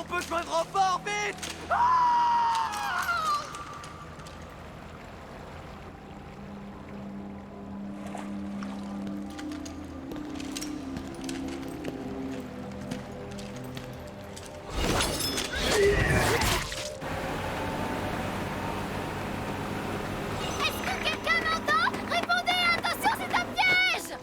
besoin de renfort, vite! Est-ce que quelqu'un m'entend? Répondez, attention, c'est un piège!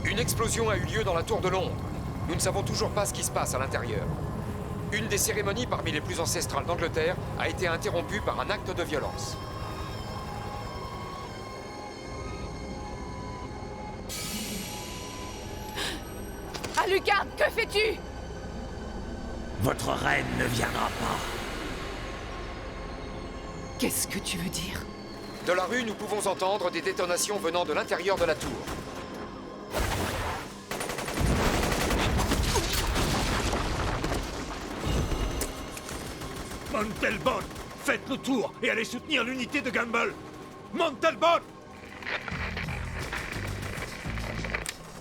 Une explosion a eu lieu dans la tour de Londres. Nous ne savons toujours pas ce qui se passe à l'intérieur. Une des cérémonies parmi les plus ancestrales d'Angleterre a été interrompue par un acte de violence. Alucard, que fais-tu? Votre reine ne viendra pas. Qu'est-ce que tu veux dire? De la rue, nous pouvons entendre des détonations venant de l'intérieur de la tour. Montalbot, faites le tour et allez soutenir l'unité de Gamble. Montalbot!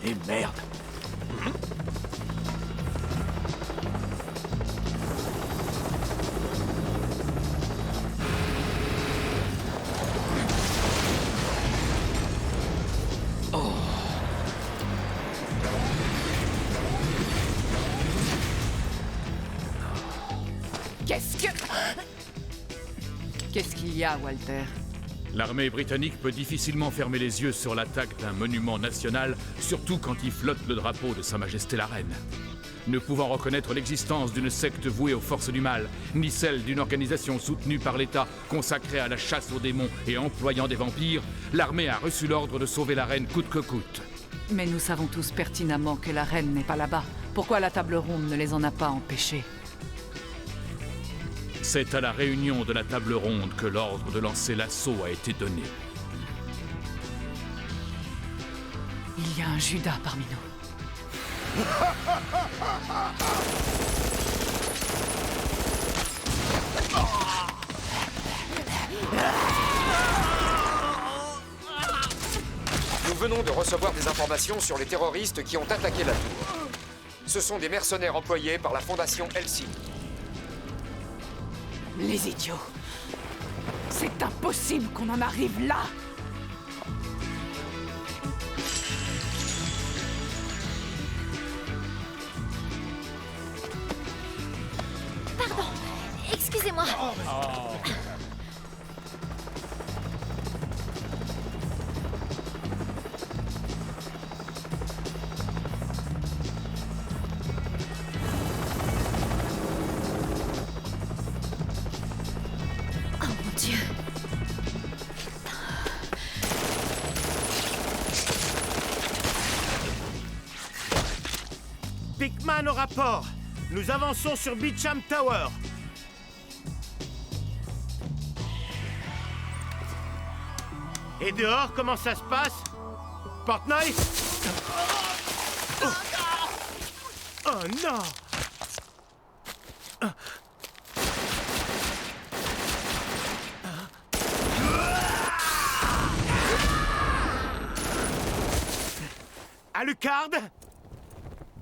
Et merde! Qu'est-ce qu'il y a, Walter? L'armée britannique peut difficilement fermer les yeux sur l'attaque d'un monument national, surtout quand il flotte le drapeau de Sa Majesté la Reine. Ne pouvant reconnaître l'existence d'une secte vouée aux forces du mal, ni celle d'une organisation soutenue par l'État consacrée à la chasse aux démons et employant des vampires, l'armée a reçu l'ordre de sauver la reine coûte que coûte. Mais nous savons tous pertinemment que la reine n'est pas là-bas. Pourquoi la table ronde ne les en a pas empêchés? C'est à la réunion de la table ronde que l'ordre de lancer l'assaut a été donné. Il y a un Judas parmi nous. Nous venons de recevoir des informations sur les terroristes qui ont attaqué la tour. Ce sont des mercenaires employés par la fondation Helsing. Les idiots! C'est impossible qu'on en arrive là! Pardon, excusez-moi. Oh mon Dieu. Pickman au rapport. Nous avançons sur Beecham Tower. Et dehors, comment ça se passe? Portnoy? Oh non! Alucard?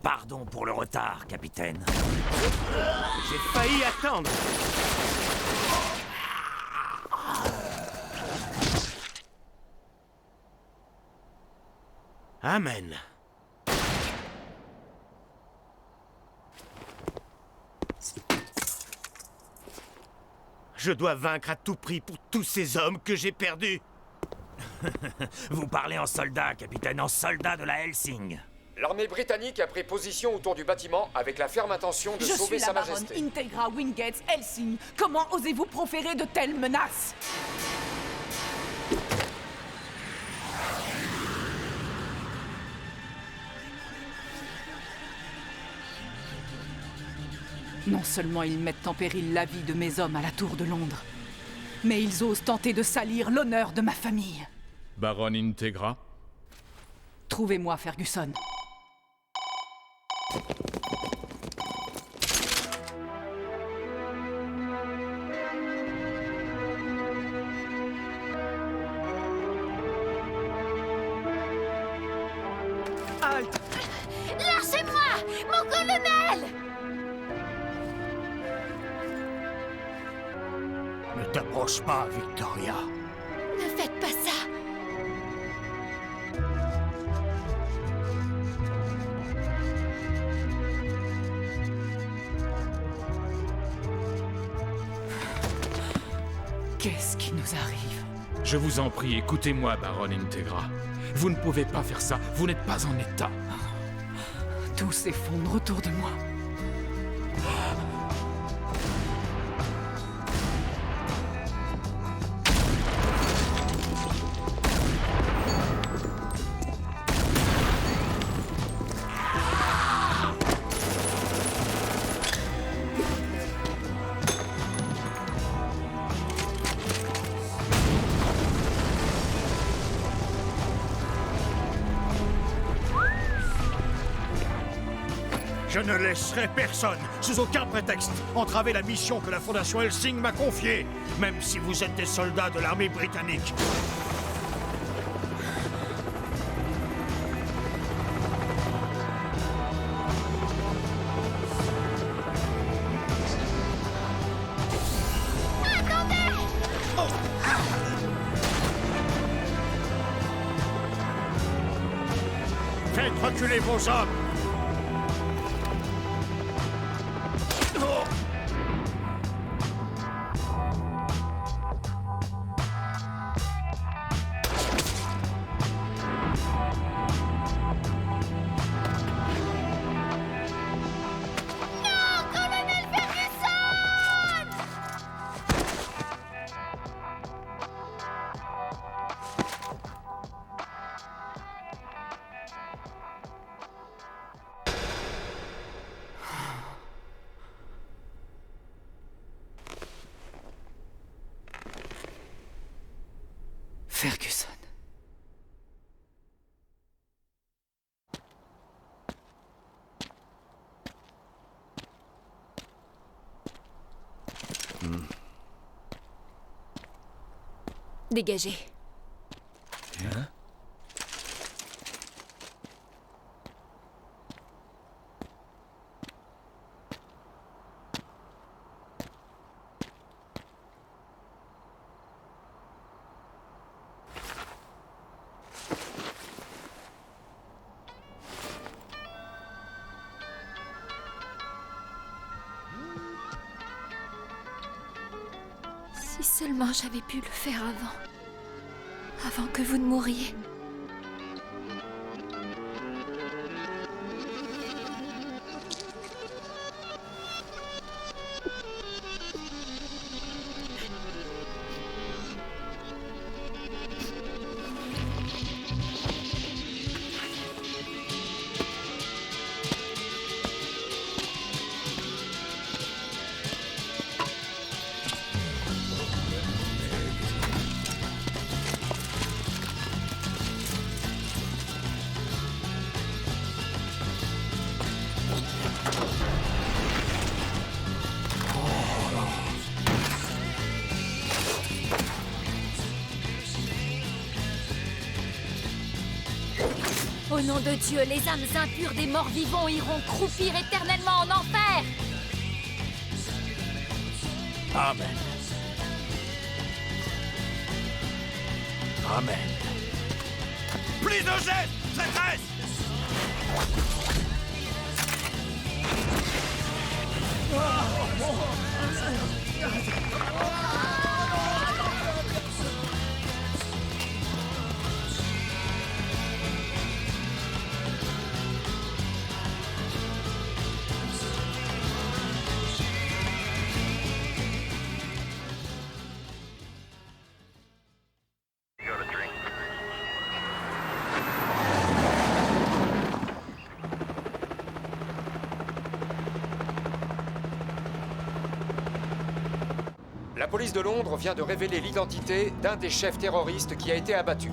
Pardon pour le retard, capitaine. J'ai failli attendre. Amen. Je dois vaincre à tout prix pour tous ces hommes que j'ai perdus. Vous parlez en soldat, capitaine, en soldat de la Helsing. L'armée britannique a pris position autour du bâtiment avec la ferme intention de Je suis sauver la Sa baronne Majesté. Integra Wingate Helsing. Comment osez-vous proférer de telles menaces? Non seulement ils mettent en péril la vie de mes hommes à la Tour de Londres, mais ils osent tenter de salir l'honneur de ma famille. Baron Integra? Trouvez-moi Ferguson. mal! Ne t'approche pas, Victoria. Ne faites pas ça! Qu'est-ce qui nous arrive? Je vous en prie, écoutez-moi, Baronne Integra. Vous ne pouvez pas faire ça, vous n'êtes pas en état. Tout s'effondre autour de moi. Je ne laisserai personne, sous aucun prétexte, entraver la mission que la Fondation Helsing m'a confiée, même si vous êtes des soldats de l'armée britannique. Faites reculer vos hommes! Ferguson. Dégagez. Si seulement j'avais pu le faire avant que vous ne mouriez. Au nom de Dieu, les âmes impures des morts vivants iront croupir éternellement en enfer! Amen. Amen. Plus de gestes, traîtresse! La police de Londres vient de révéler l'identité d'un des chefs terroristes qui a été abattu.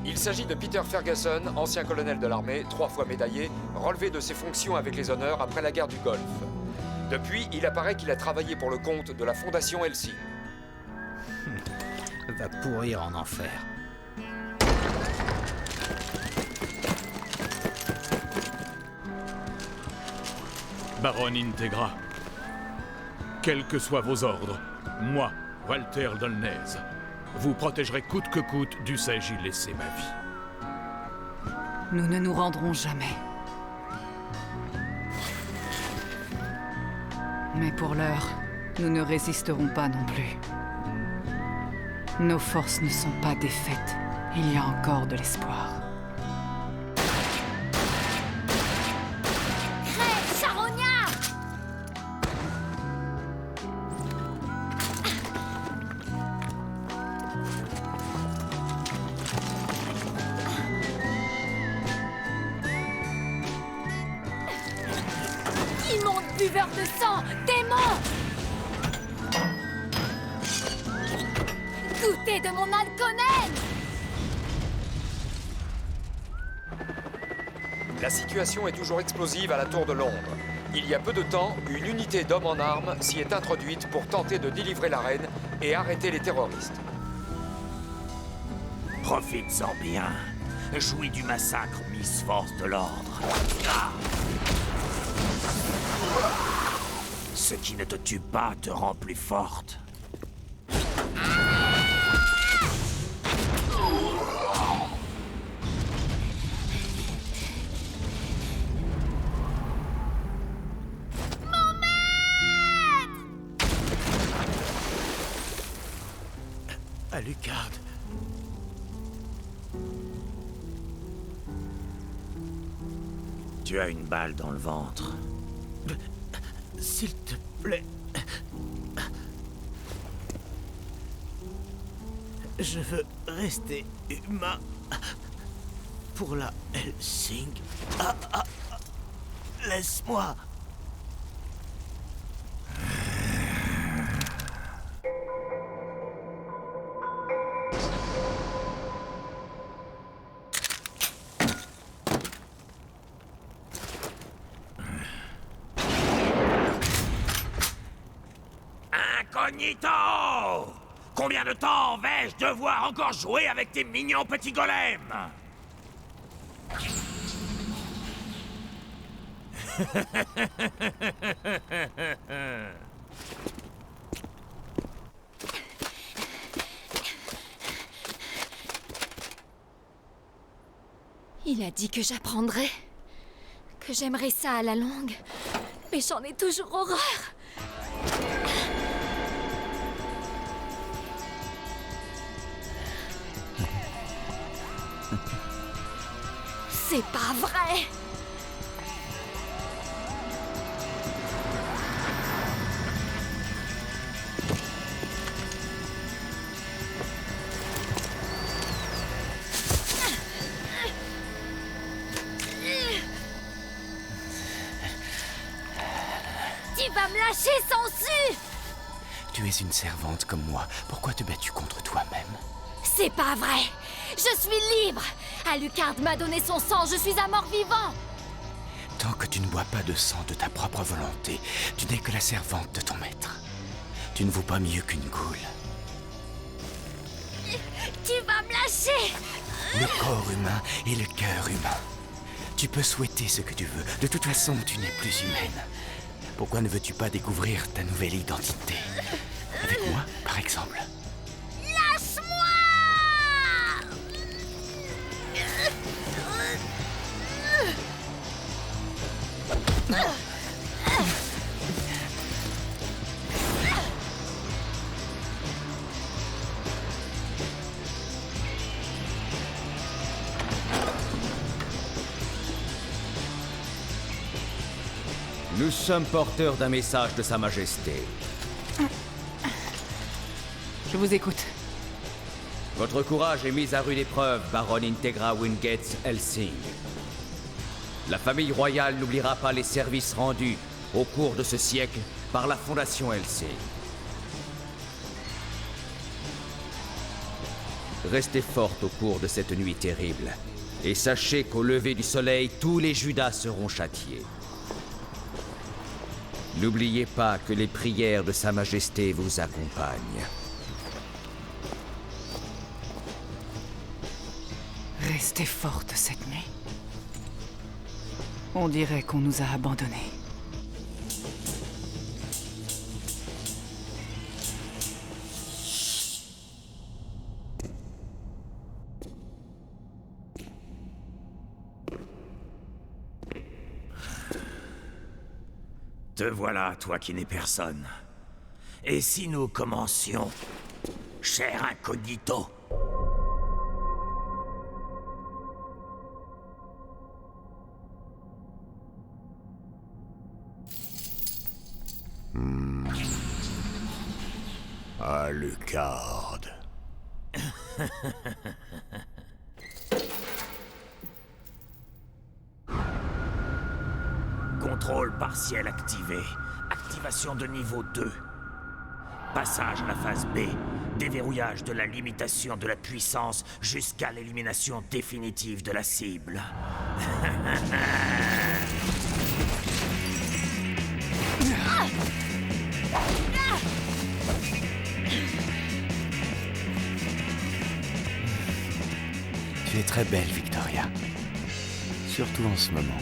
Il s'agit de Peter Ferguson, ancien colonel de l'armée, 3 fois médaillé, relevé de ses fonctions avec les honneurs après la guerre du Golfe. Depuis, il apparaît qu'il a travaillé pour le compte de la Fondation Helsing. Va pourrir en enfer. Baronne Integra. Quels que soient vos ordres, moi, Walter Dolnez, vous protégerai coûte que coûte, dussé-je y laisser ma vie. Nous ne nous rendrons jamais. Mais pour l'heure, nous ne résisterons pas non plus. Nos forces ne sont pas défaites. Il y a encore de l'espoir. Crève, Charognard! Immonde buveur de sang! Démon! Goûtez de mon alconène! La situation est toujours explosive à la Tour de Londres. Il y a peu de temps, une unité d'hommes en armes s'y est introduite pour tenter de délivrer la reine et arrêter les terroristes. Profites-en bien. Jouis du massacre, Miss Force de l'Ordre. Ah! Ce qui ne te tue pas te rend plus forte. Alucard. Tu as une balle dans le ventre. S'il te plaît. Je veux rester humain pour la Hellsing. Laisse-moi. Incognito! Combien de temps vais-je devoir encore jouer avec tes mignons petits golems? Il a dit que j'apprendrais, que j'aimerais ça à la longue, mais j'en ai toujours horreur. C'est pas vrai! Tu vas me lâcher, Sansu! Tu es une servante comme moi. Pourquoi te bats-tu contre toi-même? C'est pas vrai! Je suis libre! Alucard m'a donné son sang, je suis un mort-vivant! Tant que tu ne bois pas de sang de ta propre volonté, tu n'es que la servante de ton maître. Tu ne vaux pas mieux qu'une goule. Tu vas me lâcher! Le corps humain et le cœur humain. Tu peux souhaiter ce que tu veux. De toute façon, tu n'es plus humaine. Pourquoi ne veux-tu pas découvrir ta nouvelle identité? Avec moi, par exemple. Lâche-moi! Nous sommes porteurs d'un message de Sa Majesté. Je vous écoute. Votre courage est mis à rude épreuve, Baronne Integra Wingate Hellsing. La famille royale n'oubliera pas les services rendus au cours de ce siècle par la Fondation Hellsing. Restez forte au cours de cette nuit terrible, et sachez qu'au lever du soleil, tous les Judas seront châtiés. N'oubliez pas que les prières de Sa Majesté vous accompagnent. Restez forte cette nuit. On dirait qu'on nous a abandonnés. Te voilà, toi qui n'es personne. Et si nous commencions, cher incognito? Alucard. Contrôle partiel activé. Activation de niveau 2. Passage à la phase B. Déverrouillage de la limitation de la puissance jusqu'à l'élimination définitive de la cible. Tu es très belle, Victoria. Surtout en ce moment.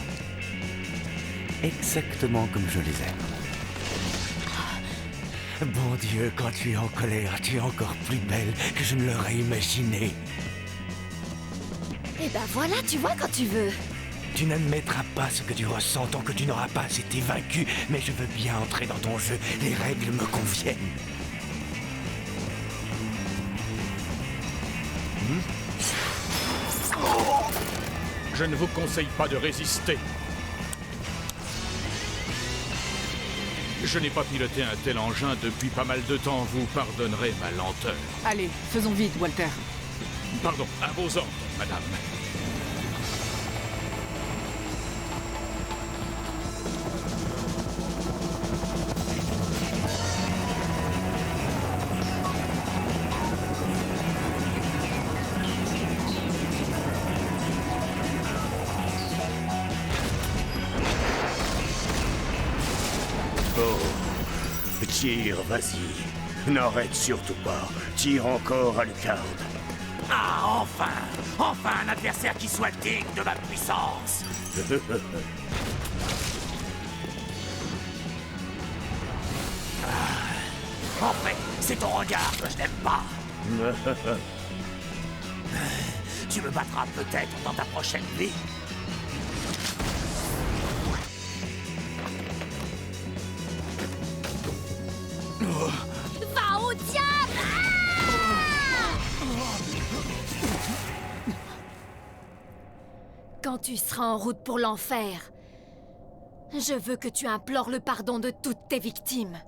Exactement comme je les aime. Bon Dieu, quand tu es en colère, tu es encore plus belle que je ne l'aurais imaginé. Eh ben voilà, tu vois quand tu veux. Tu n'admettras pas ce que tu ressens tant que tu n'auras pas été vaincu, mais je veux bien entrer dans ton jeu. Les règles me conviennent. Je ne vous conseille pas de résister. Je n'ai pas piloté un tel engin depuis pas mal de temps, vous pardonnerez ma lenteur. Allez, faisons vite, Walter. Pardon, à vos ordres, madame. Tire, vas-y. N'arrête surtout pas. Tire encore, Alucard. Ah, enfin! Enfin un adversaire qui soit digne de ma puissance! En fait, c'est ton regard que je n'aime pas. Tu me battras peut-être dans ta prochaine vie. Va au diable! Quand tu seras en route pour l'enfer, je veux que tu implores le pardon de toutes tes victimes.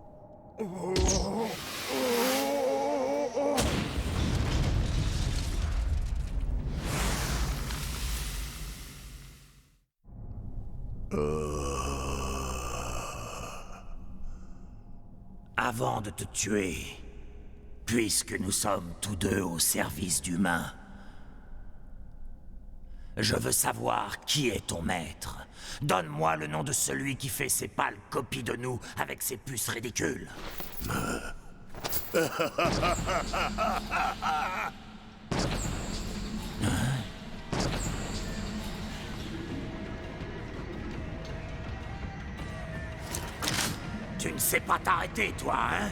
Avant de te tuer, puisque nous sommes tous deux au service d'humains, je veux savoir qui est ton maître. Donne-moi le nom de celui qui fait ces pâles copies de nous avec ses puces ridicules. Tu ne sais pas t'arrêter, toi, hein?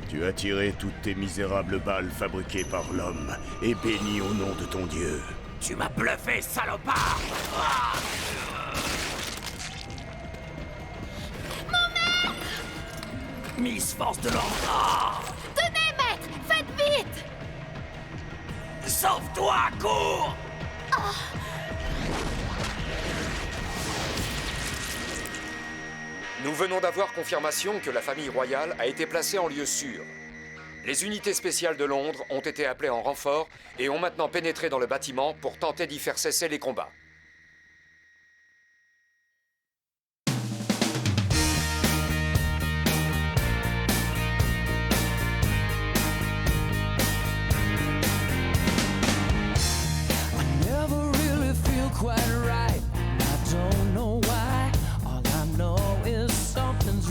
Tu as tiré toutes tes misérables balles fabriquées par l'homme et béni au nom de ton dieu. Tu m'as bluffé, salopard! Ah! Mon maître! Miss Force de l'ordre! Ah! Tenez, maître! Faites vite! Sauve-toi, cours! Nous venons d'avoir confirmation que la famille royale a été placée en lieu sûr. Les unités spéciales de Londres ont été appelées en renfort et ont maintenant pénétré dans le bâtiment pour tenter d'y faire cesser les combats.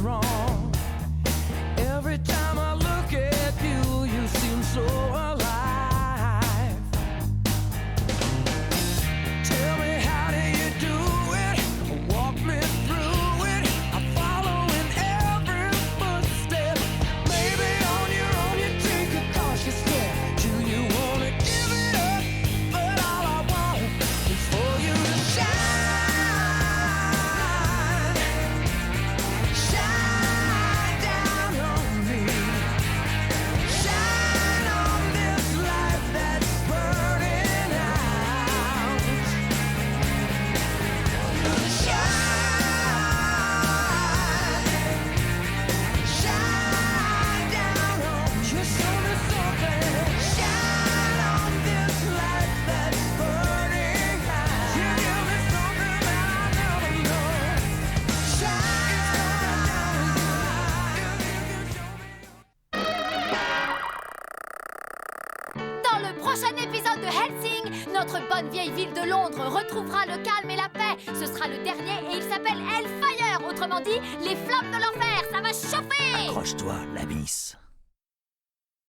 Wrong. Every time I look at you, you seem so alive. Tell me le prochain épisode de Hellsing, notre bonne vieille ville de Londres retrouvera le calme et la paix. Ce sera le dernier et il s'appelle Hellfire, autrement dit, les flammes de l'enfer, ça va chauffer! Accroche-toi, la miss.